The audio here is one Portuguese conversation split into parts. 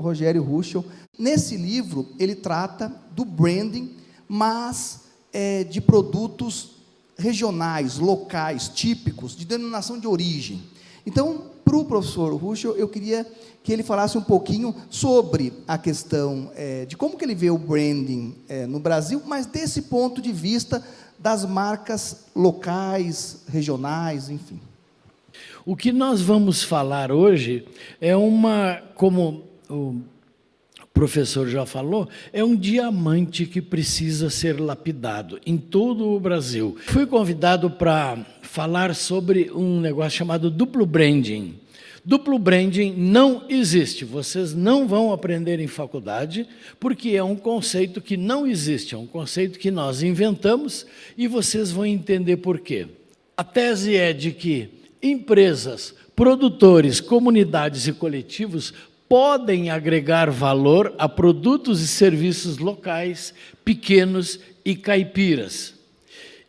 Rogério Ruschel. Nesse livro, ele trata do branding, mas de produtos regionais, locais, típicos, de denominação de origem. Então, para o professor Ruschel, eu queria que ele falasse um pouquinho sobre a questão de como que ele vê o branding no Brasil, mas desse ponto de vista das marcas locais, regionais, enfim. O que nós vamos falar hoje é como o professor já falou, é um diamante que precisa ser lapidado em todo o Brasil. Fui convidado para falar sobre um negócio chamado duplo branding. Duplo branding não existe, vocês não vão aprender em faculdade, porque é um conceito que não existe, é um conceito que nós inventamos e vocês vão entender por quê. A tese é de que empresas, produtores, comunidades e coletivos podem agregar valor a produtos e serviços locais, pequenos e caipiras.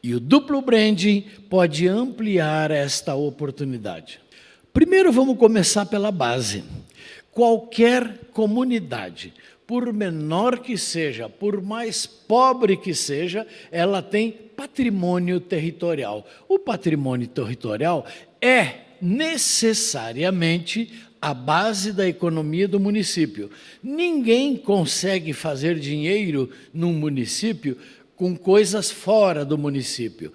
E o duplo branding pode ampliar esta oportunidade. Primeiro, vamos começar pela base. Qualquer comunidade, por menor que seja, por mais pobre que seja, ela tem patrimônio territorial. O patrimônio territorial é necessariamente a base da economia do município. Ninguém consegue fazer dinheiro num município com coisas fora do município.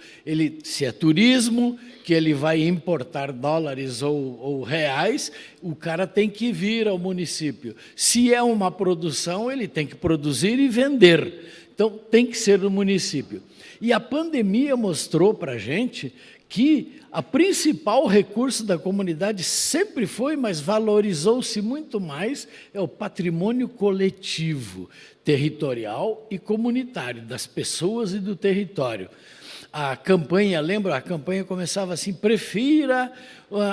Se é turismo, que ele vai importar dólares ou reais, o cara tem que vir ao município. Se é uma produção, ele tem que produzir e vender. Então, tem que ser no município. E a pandemia mostrou para a gente que a principal recurso da comunidade sempre foi, mas valorizou-se muito mais, é o patrimônio coletivo, territorial e comunitário, das pessoas e do território. A campanha, lembra? A campanha começava assim, prefira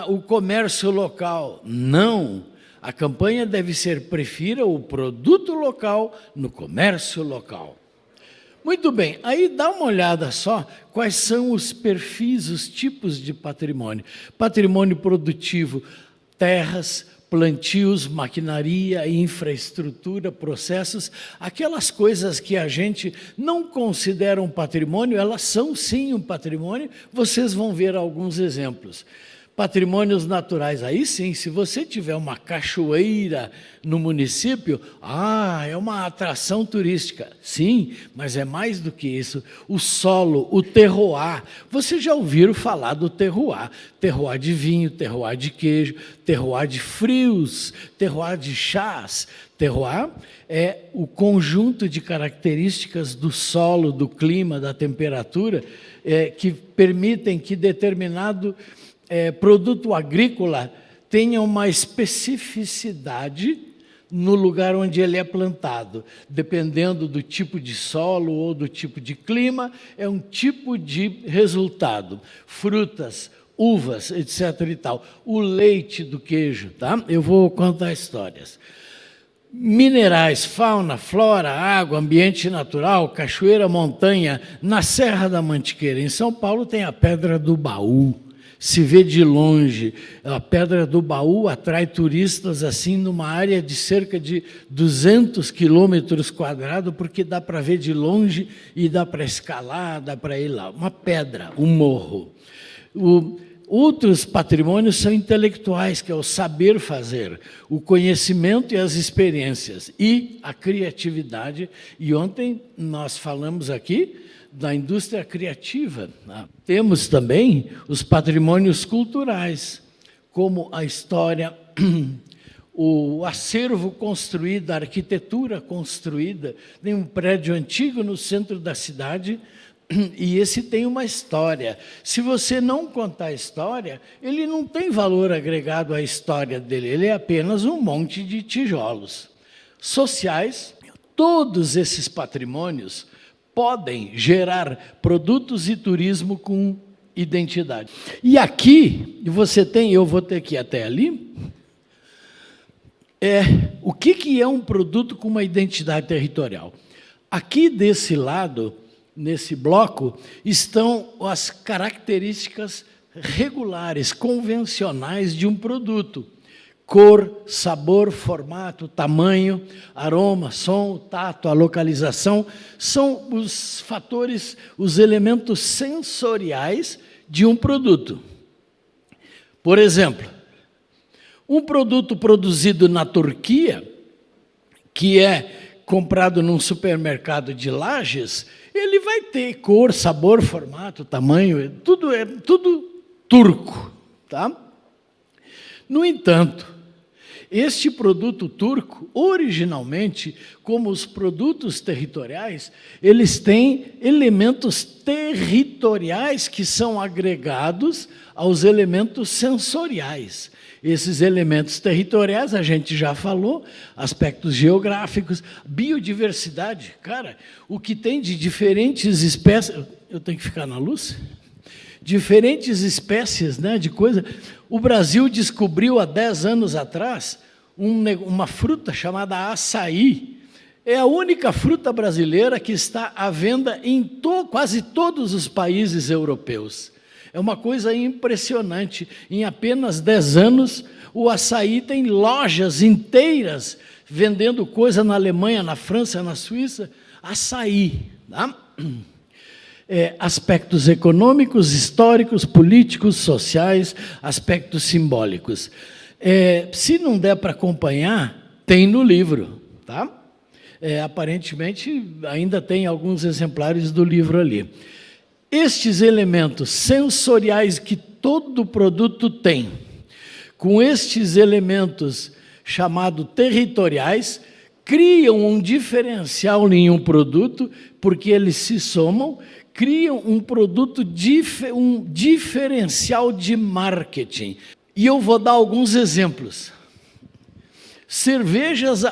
o comércio local. Não, a campanha deve ser, prefira o produto local no comércio local. Muito bem, aí dá uma olhada só quais são os perfis, os tipos de patrimônio. Patrimônio produtivo, terras, plantios, maquinaria, infraestrutura, processos, aquelas coisas que a gente não considera um patrimônio, elas são sim um patrimônio, vocês vão ver alguns exemplos. Patrimônios naturais, aí sim, se você tiver uma cachoeira no município, é uma atração turística. Sim, mas é mais do que isso. O solo, o terroir. Vocês já ouviram falar do terroir? Terroir de vinho, terroir de queijo, terroir de frios, terroir de chás. Terroir é o conjunto de características do solo, do clima, da temperatura, que permitem que determinado produto agrícola tenha uma especificidade no lugar onde ele é plantado. Dependendo do tipo de solo ou do tipo de clima, é um tipo de resultado. Frutas, uvas, etc. e tal. O leite do queijo, tá? Eu vou contar histórias. Minerais, fauna, flora, água, ambiente natural, cachoeira, montanha. Na Serra da Mantiqueira, em São Paulo, tem a Pedra do Baú. Se vê de longe, a Pedra do Baú atrai turistas assim numa área de cerca de 200 quilômetros quadrados, porque dá para ver de longe e dá para escalar, dá para ir lá. Uma pedra, um morro. Outros patrimônios são intelectuais, que é o saber fazer, o conhecimento e as experiências, e a criatividade. E ontem nós falamos aqui da indústria criativa. Temos também os patrimônios culturais, como a história, o acervo construído, a arquitetura construída. Tem um prédio antigo no centro da cidade, e esse tem uma história. Se você não contar a história, ele não tem valor agregado à história dele, ele é apenas um monte de tijolos. Sociais, todos esses patrimônios podem gerar produtos e turismo com identidade. E aqui, você tem, eu vou ter que ir até ali, o que é um produto com uma identidade territorial? Aqui desse lado, nesse bloco, estão as características regulares, convencionais de um produto. cor, sabor, formato, tamanho, aroma, som, tato, a localização, são os fatores, os elementos sensoriais de um produto. Por exemplo, um produto produzido na Turquia, que é comprado num supermercado de Lages, ele vai ter cor, sabor, formato, tamanho, tudo é tudo turco, tá? No entanto, este produto turco, originalmente, como os produtos territoriais, eles têm elementos territoriais que são agregados aos elementos sensoriais. Esses elementos territoriais, a gente já falou, aspectos geográficos, biodiversidade. Cara, o que tem de diferentes espécies... Eu tenho que ficar na luz? Diferentes espécies, né, de coisa. O Brasil descobriu há 10 anos atrás uma fruta chamada açaí. É a única fruta brasileira que está à venda em quase todos os países europeus. É uma coisa impressionante. Em apenas 10 anos, o açaí tem lojas inteiras vendendo coisa na Alemanha, na França, na Suíça. Açaí, tá? Aspectos econômicos, históricos, políticos, sociais, aspectos simbólicos. Se não der para acompanhar, tem no livro, tá? Aparentemente, ainda tem alguns exemplares do livro ali. Estes elementos sensoriais que todo produto tem, com estes elementos chamados territoriais, criam um diferencial em um produto, porque eles se somam, criam um produto, um diferencial de marketing. E eu vou dar alguns exemplos. Cervejas,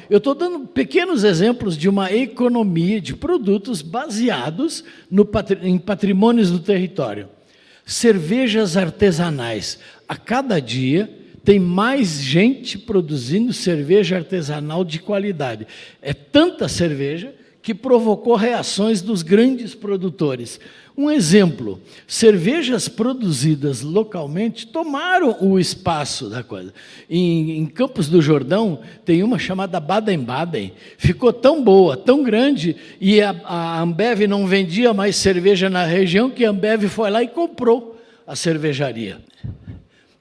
eu estou dando pequenos exemplos de uma economia de produtos baseados em patrimônios do território. Cervejas artesanais. A cada dia tem mais gente produzindo cerveja artesanal de qualidade. É tanta cerveja que provocou reações dos grandes produtores. Um exemplo, cervejas produzidas localmente tomaram o espaço da coisa. Em Campos do Jordão, tem uma chamada Baden-Baden, ficou tão boa, tão grande, e a Ambev não vendia mais cerveja na região, que a Ambev foi lá e comprou a cervejaria.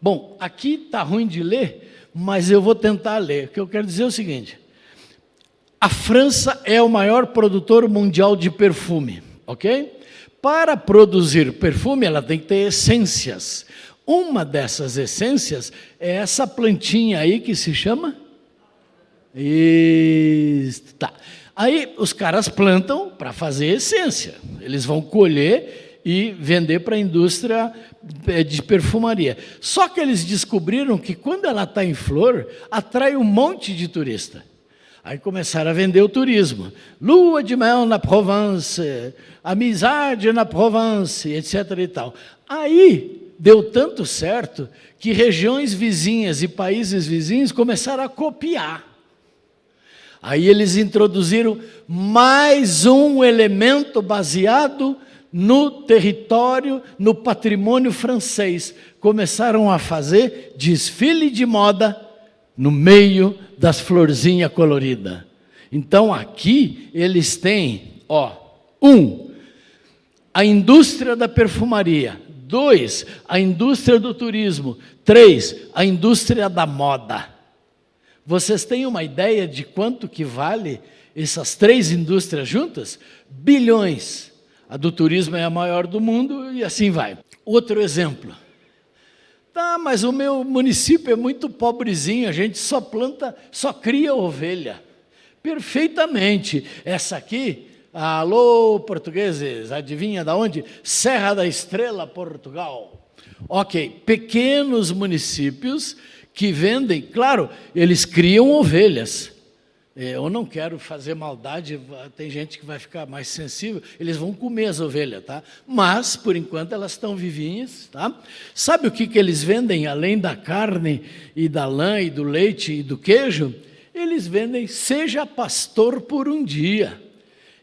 Bom, aqui está ruim de ler, mas eu vou tentar ler. O que eu quero dizer é o seguinte: a França é o maior produtor mundial de perfume, ok? Para produzir perfume, ela tem que ter essências. Uma dessas essências é essa plantinha aí que se chama... Tá. Aí os caras plantam para fazer essência. Eles vão colher e vender para a indústria de perfumaria. Só que eles descobriram que quando ela está em flor, atrai um monte de turista. Aí começaram a vender o turismo. Lua de mel na Provence, amizade na Provence, etc. e tal. Aí deu tanto certo que regiões vizinhas e países vizinhos começaram a copiar. Aí eles introduziram mais um elemento baseado no território, no patrimônio francês. Começaram a fazer desfile de moda no meio das florzinhas coloridas. Então, aqui, eles têm, a indústria da perfumaria. 2, a indústria do turismo. 3, a indústria da moda. Vocês têm uma ideia de quanto que vale essas 3 indústrias juntas? Bilhões. A do turismo é a maior do mundo e assim vai. Outro exemplo. Tá, mas o meu município é muito pobrezinho, a gente só cria ovelha. Perfeitamente. Essa aqui, alô, portugueses, adivinha de onde? Serra da Estrela, Portugal. Ok, pequenos municípios que vendem, claro, eles criam ovelhas. Eu não quero fazer maldade, tem gente que vai ficar mais sensível, eles vão comer as ovelhas, tá? Mas, por enquanto, elas estão vivinhas, tá? Sabe o que eles vendem, além da carne, e da lã, e do leite, e do queijo? Eles vendem, seja pastor por um dia.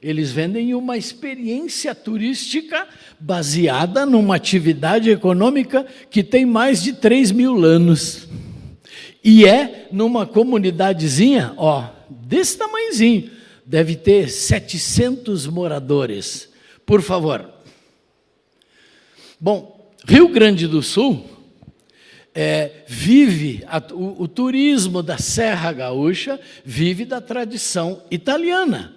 Eles vendem uma experiência turística baseada numa atividade econômica que tem mais de 3.000 anos. E é numa comunidadezinha, ó, desse tamanhozinho, deve ter 700 moradores. Por favor. Bom, Rio Grande do Sul vive, o turismo da Serra Gaúcha vive da tradição italiana.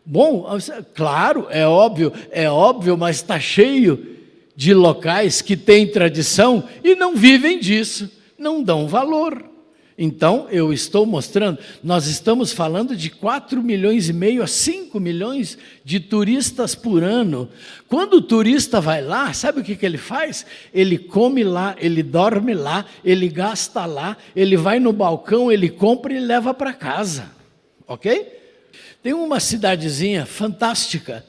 Bom, claro, é óbvio, mas está cheio de locais que têm tradição e não vivem disso, não dão valor. Então, eu estou mostrando, nós estamos falando de 4,5 milhões a 5 milhões de turistas por ano. Quando o turista vai lá, sabe o que ele faz? Ele come lá, ele dorme lá, ele gasta lá, ele vai no balcão, ele compra e leva para casa. Ok? Tem uma cidadezinha fantástica,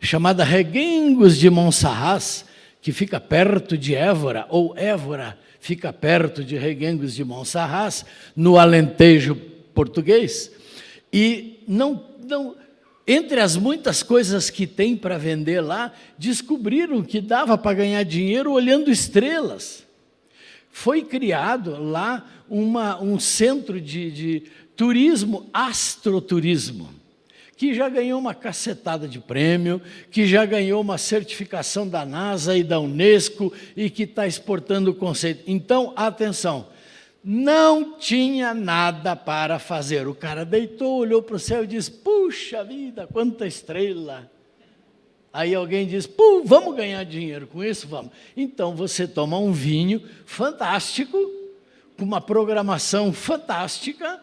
chamada Reguengos de Monsaraz, que fica perto de Évora, ou Évora, fica perto de Reguengos de Monsaraz, no Alentejo português. E entre as muitas coisas que tem para vender lá, descobriram que dava para ganhar dinheiro olhando estrelas. Foi criado lá um centro de turismo, astroturismo, que já ganhou uma cacetada de prêmio, que já ganhou uma certificação da NASA e da Unesco e que está exportando o conceito. Então, atenção, não tinha nada para fazer. O cara deitou, olhou para o céu e disse, puxa vida, quanta estrela. Aí alguém diz, vamos ganhar dinheiro com isso? Vamos. Então, você toma um vinho fantástico, com uma programação fantástica,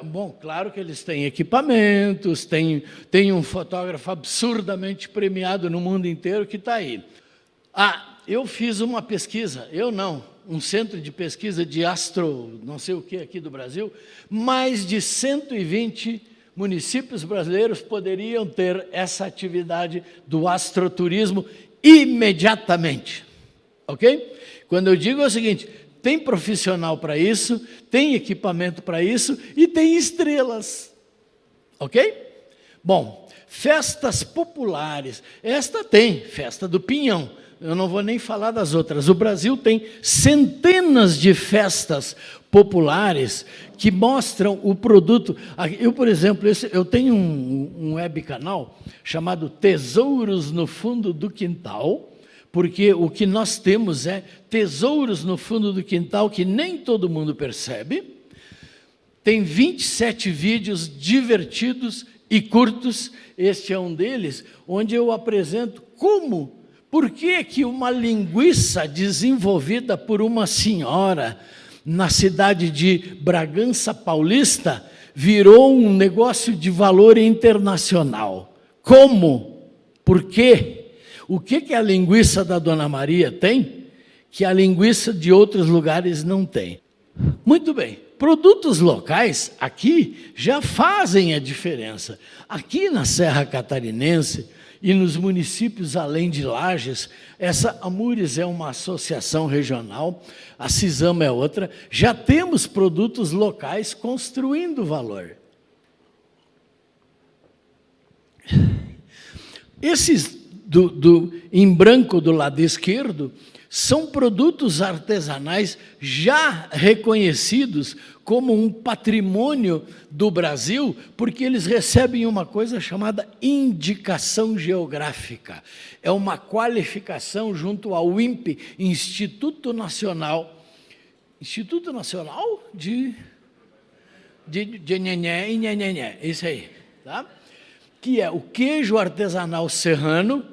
bom, claro que eles têm equipamentos, tem um fotógrafo absurdamente premiado no mundo inteiro que está aí. Eu fiz uma pesquisa, um centro de pesquisa de não sei o que aqui do Brasil, mais de 120 municípios brasileiros poderiam ter essa atividade do astroturismo imediatamente, ok? Quando eu digo é o seguinte, tem profissional para isso, tem equipamento para isso e tem estrelas. Ok? Bom, festas populares. Esta tem, festa do Pinhão. Eu não vou nem falar das outras. O Brasil tem centenas de festas populares que mostram o produto. Eu, por exemplo, eu tenho um web canal chamado Tesouros no Fundo do Quintal, porque o que nós temos é tesouros no fundo do quintal que nem todo mundo percebe. Tem 27 vídeos divertidos e curtos, este é um deles, onde eu apresento por que uma linguiça desenvolvida por uma senhora na cidade de Bragança Paulista virou um negócio de valor internacional. Como? Por quê? O que a linguiça da Dona Maria tem, que a linguiça de outros lugares não tem? Muito bem, produtos locais aqui já fazem a diferença. Aqui na Serra Catarinense e nos municípios além de Lages, essa Amures é uma associação regional, a Cisama é outra, já temos produtos locais construindo valor. Esses em branco do lado esquerdo, são produtos artesanais já reconhecidos como um patrimônio do Brasil, porque eles recebem uma coisa chamada indicação geográfica. É uma qualificação junto ao INPE, Instituto Nacional de nhenhenhé e nhenhenhé, isso aí, tá? Que é o queijo artesanal serrano,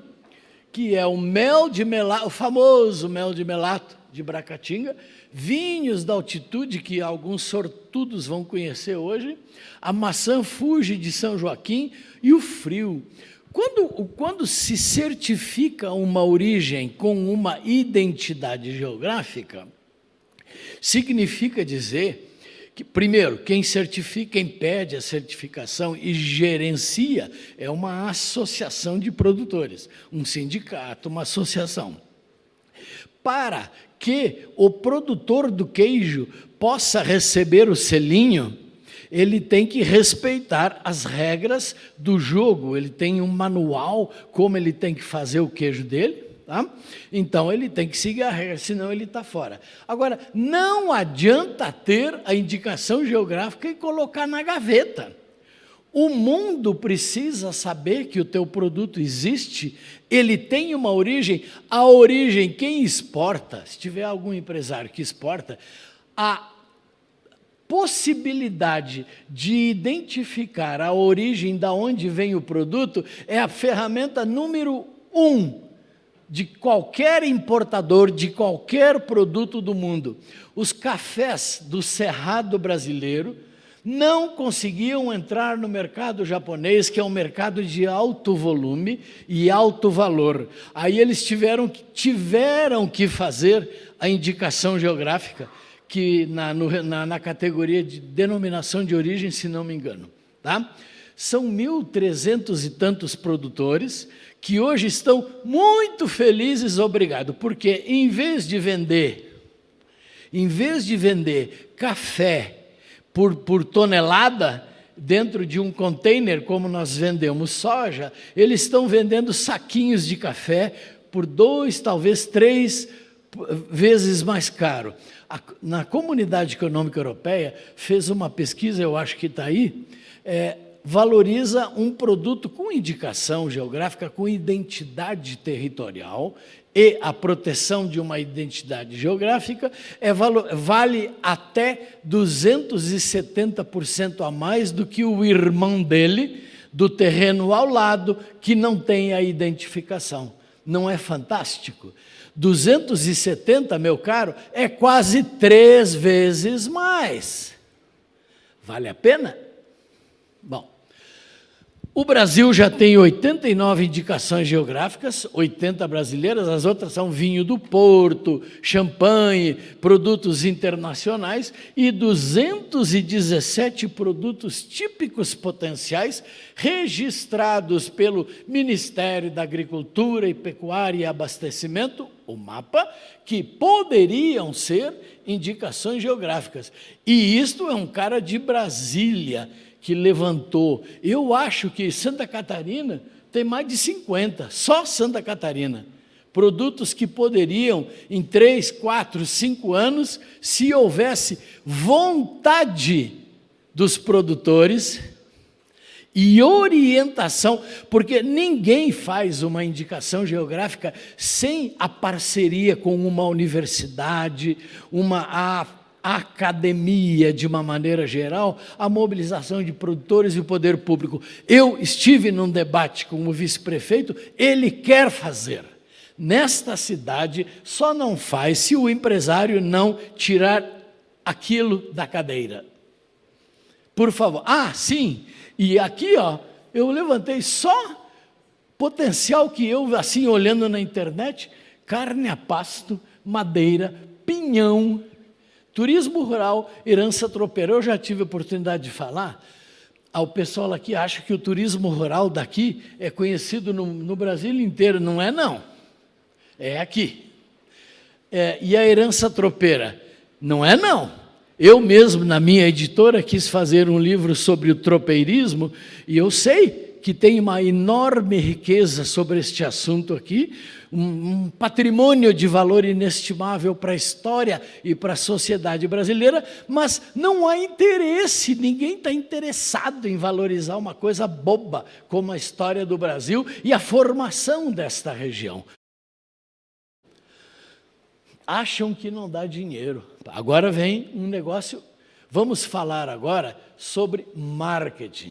que é o mel de melato, o famoso mel de melato de Bracatinga, vinhos da altitude, que alguns sortudos vão conhecer hoje, a maçã Fuji de São Joaquim e o frio. Quando se certifica uma origem com uma identidade geográfica, significa dizer que, primeiro, quem certifica, quem pede a certificação e gerencia é uma associação de produtores, um sindicato, uma associação. Para que o produtor do queijo possa receber o selinho, ele tem que respeitar as regras do jogo, ele tem um manual, como ele tem que fazer o queijo dele, Tá? Então, ele tem que seguir a regra, senão ele está fora. Agora, não adianta ter a indicação geográfica e colocar na gaveta. O mundo precisa saber que o teu produto existe, ele tem uma origem. A origem, quem exporta, se tiver algum empresário que exporta, a possibilidade de identificar a origem da onde vem o produto é a ferramenta número 1 de qualquer importador, de qualquer produto do mundo. Os cafés do Cerrado brasileiro não conseguiam entrar no mercado japonês, que é um mercado de alto volume e alto valor. Aí eles tiveram que fazer a indicação geográfica, que na categoria de denominação de origem, se não me engano. Tá? São 1.300 e tantos produtores que hoje estão muito felizes, obrigado, porque em vez de vender café por tonelada, dentro de um container, como nós vendemos soja, eles estão vendendo saquinhos de café por 2, talvez 3 vezes mais caro. Na Comunidade Econômica Europeia, fez uma pesquisa, eu acho que está aí, valoriza um produto com indicação geográfica, com identidade territorial, e a proteção de uma identidade geográfica vale até 270% a mais do que o irmão dele, do terreno ao lado, que não tem a identificação. Não é fantástico? 270, meu caro, é quase 3 vezes mais. Vale a pena? Bom, o Brasil já tem 89 indicações geográficas, 80 brasileiras, as outras são vinho do Porto, champanhe, produtos internacionais e 217 produtos típicos potenciais registrados pelo Ministério da Agricultura e Pecuária e Abastecimento, o MAPA, que poderiam ser indicações geográficas. E isto é um cara de Brasília que levantou. Eu acho que Santa Catarina tem mais de 50, só Santa Catarina. Produtos que poderiam, em 3, 4, 5 anos, se houvesse vontade dos produtores e orientação, porque ninguém faz uma indicação geográfica sem a parceria com uma universidade, a academia, de uma maneira geral, a mobilização de produtores e o poder público. Eu estive num debate com o vice-prefeito, ele quer fazer. Nesta cidade, só não faz se o empresário não tirar aquilo da cadeira. Por favor. Ah, sim, e aqui, ó, eu levantei só potencial que eu, assim, olhando na internet, carne a pasto, madeira, pinhão, turismo rural, herança tropeira. Eu já tive a oportunidade de falar ao pessoal aqui, acha que o turismo rural daqui é conhecido no Brasil inteiro. Não é, não. É aqui. E a herança tropeira? Não é, não. Eu mesmo, na minha editora, quis fazer um livro sobre o tropeirismo, e eu sei que tem uma enorme riqueza sobre este assunto aqui, um patrimônio de valor inestimável para a história e para a sociedade brasileira, mas não há interesse, ninguém está interessado em valorizar uma coisa boba como a história do Brasil e a formação desta região. Acham que não dá dinheiro. Agora vem um negócio, vamos falar agora sobre marketing.